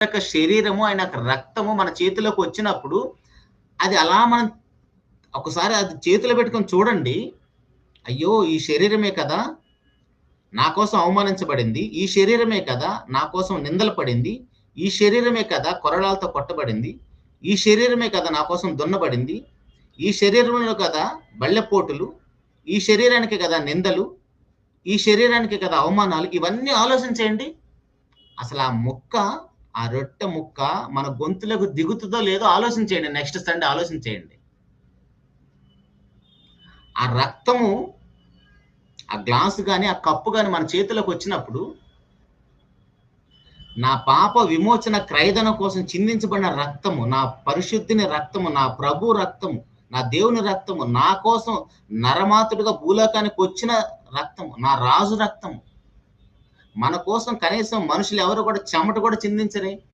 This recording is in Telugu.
యొక్క శరీరము, ఆయన యొక్క రక్తము మన చేతిలోకి వచ్చినప్పుడు, అది అలా మనం ఒకసారి అది చేతిలో పెట్టుకొని చూడండి. అయ్యో! ఈ శరీరమే కదా! నా కోసం అవమానించబడింది. ఈ శరీరమే కదా! నా కోసం నిందలు పడింది. ఈ శరీరమే కదా! కొరడాలతో కొట్టబడింది. ఈ శరీరమే కదా! నా కోసం దున్నబడింది. ఈ శరీరంలో కదా! బల్లెపోటులు. ఈ శరీరానికే కదా! నిందలు. ఈ శరీరానికే కదా! అవమానాలు. ఇవన్నీ ఆలోచించేయండి. అసలు ఆ ముక్క, ఆ రొట్టె ముక్క మన గొంతులోకి దిగుతుందో లేదో ఆలోచించేయండి. Next Sunday ఆలోచించేయండి. ఆ రక్తము, ఆ గ్లాసు గాని, ఆ కప్పు గాని మన చేతిలోకొచ్చినప్పుడు, నా పాప విమోచన క్రయధనం కోసం చిందించబడిన రక్తము, నా పరిశుద్ధిని రక్తము, నా ప్రభు రక్తము, నా దేవుని రక్తము, నా కోసం నరమాతుడుగా భూలోకానికి వచ్చిన రక్తము, నా రాజు రక్తము. మన కోసం కనీసం మనుషులు ఎవరు కూడా చెమట కూడా చిందించరే.